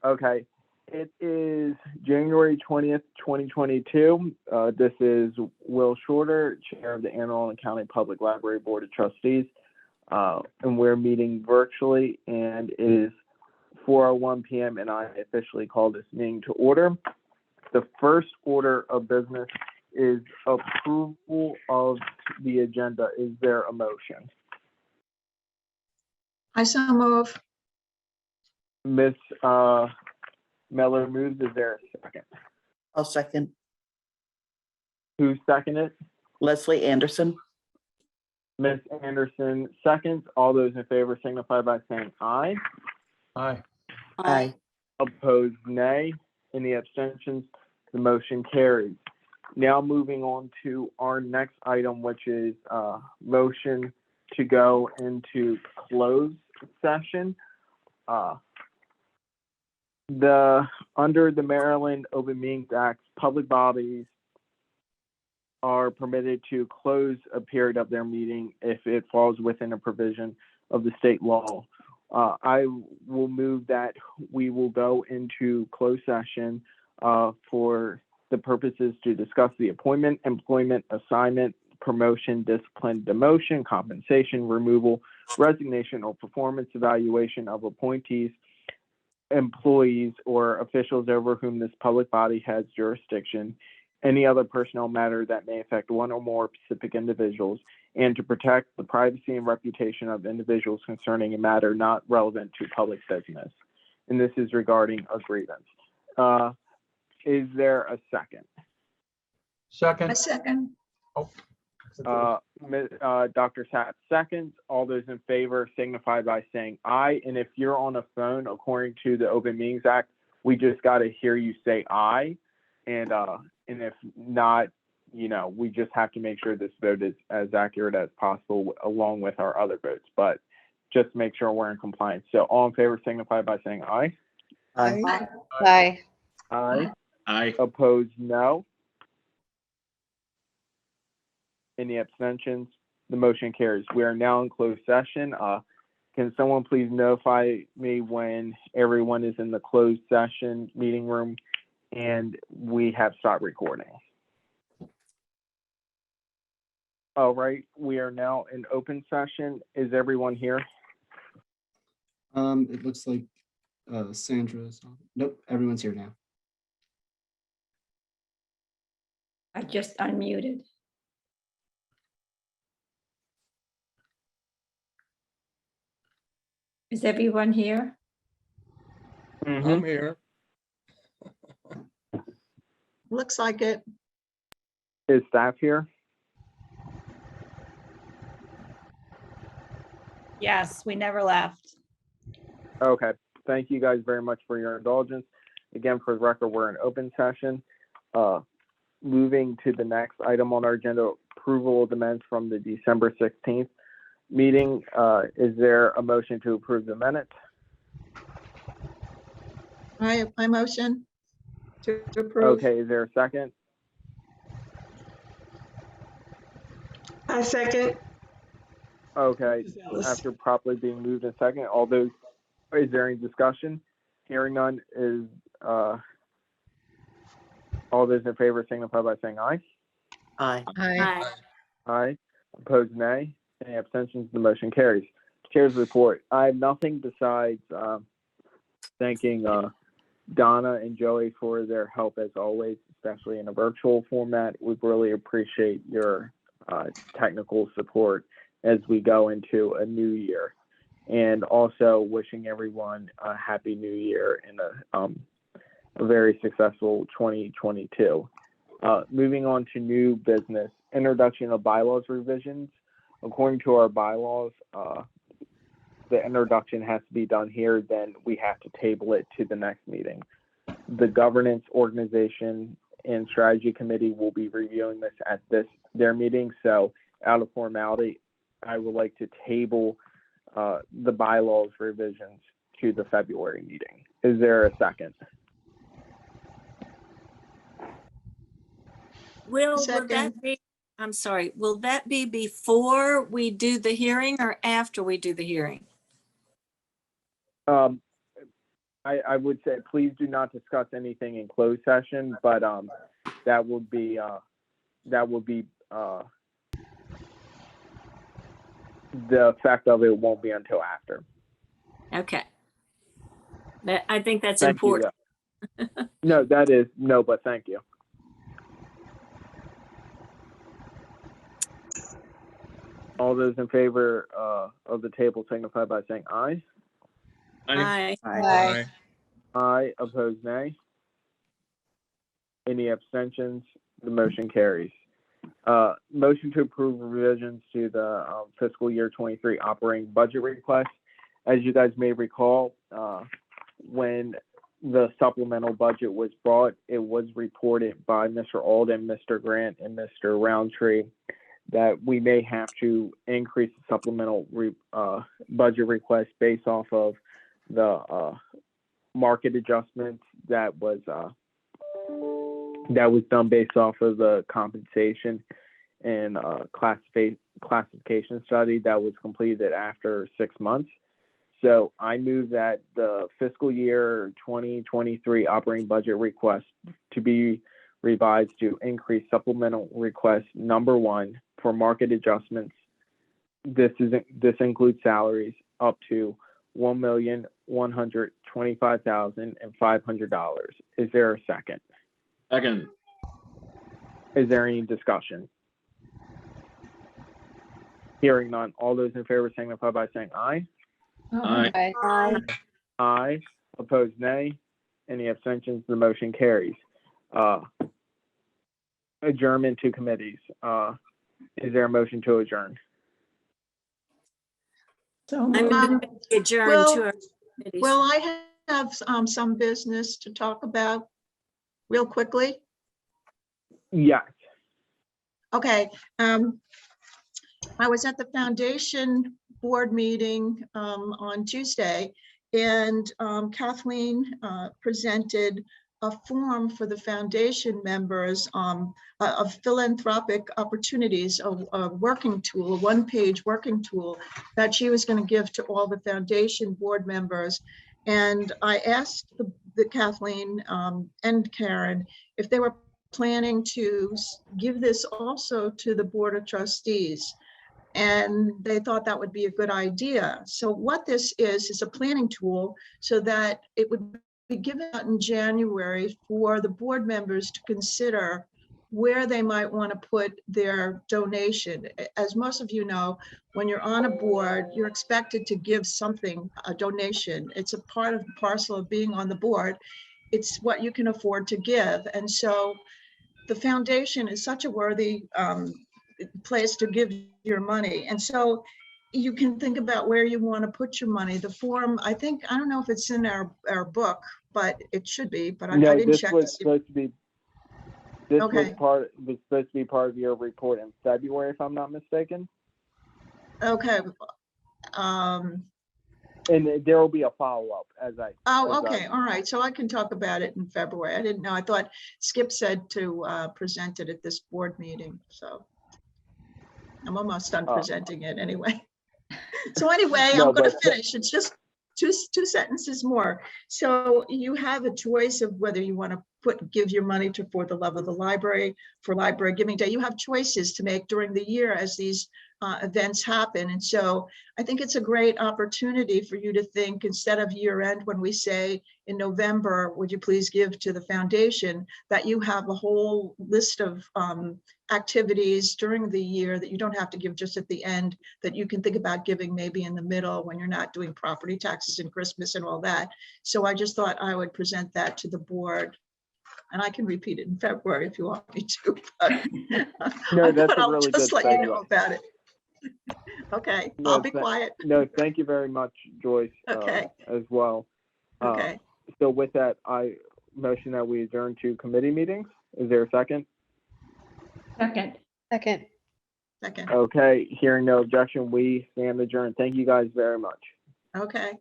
Okay. It is January 20th, 2022. This is Will Shorter, Chair of the Anne Arundel County Public Library Board of Trustees. And we're meeting virtually, and it is 4:01 p.m. and I officially call this meeting to order. The first order of business is approval of the agenda. Is there a motion? I so move. Ms. Miller moves. Is there a second? I'll second. Who seconded? Leslie Anderson. Ms. Anderson seconds. All those in favor signify by saying aye. Aye. Aye. Opposed, nay. Any abstentions? The motion carries. Now moving on to our next item, which is motion to go into closed session. Under the Maryland Open Meetings Act, public bodies are permitted to close a period of their meeting if it falls within a provision of the state law. I will move that we will go into closed session for the purposes to discuss the appointment, employment, assignment, promotion, discipline, demotion, compensation, removal, resignation, or performance evaluation of appointees, employees, or officials over whom this public body has jurisdiction, any other personnel matter that may affect one or more specific individuals, and to protect the privacy and reputation of individuals concerning a matter not relevant to public business. And this is regarding a grievance. Is there a second? Second. I second. Dr. Sapp seconds. All those in favor signify by saying aye. And if you're on a phone, according to the Open Meetings Act, we just got to hear you say aye. And if not, we just have to make sure this vote is as accurate as possible along with our other votes. But just make sure we're in compliance. So all in favor signify by saying aye. Aye. Aye. Aye. Aye. Opposed, no. Any abstentions? The motion carries. We are now in closed session. Can someone please notify me when everyone is in the closed session meeting room and we have stopped recording? All right, we are now in open session. Is everyone here? It looks like Sandra's. Nope, everyone's here now. I just unmuted. Is everyone here? I'm here. Looks like it. Is staff here? Yes, we never left. Okay, thank you guys very much for your indulgence. Again, for the record, we're in open session. Moving to the next item on our agenda, approval of the minutes from the December 16th meeting. Is there a motion to approve the minutes? I motion to approve. Okay, is there a second? I second. Okay, after properly being moved in second, is there any discussion? Hearing none, is all those in favor signify by saying aye. Aye. Aye. Aye. Opposed, nay. Any abstentions? The motion carries. Chair's report. I have nothing besides thanking Donna and Joey for their help as always, especially in a virtual format. We really appreciate your technical support as we go into a new year. And also wishing everyone a happy new year and a very successful 2022. Moving on to new business, introduction of bylaws revisions. According to our bylaws, the introduction has to be done here, then we have to table it to the next meeting. The Governance, Organization, and Strategy Committee will be reviewing this at their meeting. So out of formality, I would like to table the bylaws revisions to the February meeting. Is there a second? Will Second. that be, I'm sorry, will that be before we do the hearing or after we do the hearing? I would say, please do not discuss anything in closed session, but that would be the effect of it won't be until after. Okay. I think that's Thank you, important. though. No, that is, no, but thank you. All those in favor of the table signify by saying aye. Aye. Aye. Aye, opposed nay. Any abstentions? The motion carries. Motion to approve revisions to the fiscal year 23 operating budget request. As you guys may recall, when the supplemental budget was brought, it was reported by Mr. Alden, Mr. Grant, and Mr. Roundtree that we may have to increase the supplemental budget request based off of the market adjustments that was done based off of the compensation and classification study that was completed after 6 months. So I move that the fiscal year 2023 operating budget request to be revised to increase supplemental request number 1 for market adjustments. This includes salaries up to $1,125,500. Is there a second? Second. Is there any discussion? Hearing none. All those in favor signify by saying aye. Aye. Aye. Aye. Opposed, nay. Any abstentions? The motion carries. Adjournment to committees. Is there a motion to adjourn? So I moved. move to adjourn Well- to our committees. Well, I have some business to talk about real quickly. Yes. Okay, I was at the foundation board meeting on Tuesday, and Kathleen presented a form for the foundation members of philanthropic opportunities, a working tool, a one-page working tool that she was going to give to all the foundation board members. And I asked the Kathleen and Karen if they were planning to give this also to the Board of Trustees. And they thought that would be a good idea. So what this is a planning tool so that it would be given out in January for the board members to consider where they might want to put their donation. As most of you know, when you're on a board, you're expected to give something, a donation. It's a part of the parcel of being on the board. It's what you can afford to give. And so the foundation is such a worthy place to give your money. And so you can think about where you want to put your money. The form, I don't know if it's in our book, but it should be, but I No, didn't this check. was supposed to be. This Okay. was supposed to be part of your report in February, if I'm not mistaken. Okay. And there will be a follow-up as I. Oh, as I- okay. All right. So I can talk about it in February. I didn't know. I thought Skip said to present it at this board meeting. So I'm almost done Oh. presenting it anyway. So anyway, No, I'm going to but- finish. It's just two sentences more. So you have a choice of whether you want to give your money to For the Love of the Library, for Library Giving Day. You have choices to make during the year as these events happen. And so I think it's a great opportunity for you to think, instead of year end, when we say in November, would you please give to the foundation, that you have a whole list of activities during the year that you don't have to give just at the end, that you can think about giving maybe in the middle when you're not doing property taxes and Christmas and all that. So I just thought I would present that to the board. And I can repeat it in February if you want me to. But No, I that's thought a I'll really just good let you know segue. about it. Okay, No, I'll be quiet. No, thank you very much, Joyce, Okay. as well. Okay. So with that, I motion that we adjourn to committee meetings. Is there a second? Second. Second. Okay, hearing no objection, we stand adjourned. Thank you guys very much. Okay.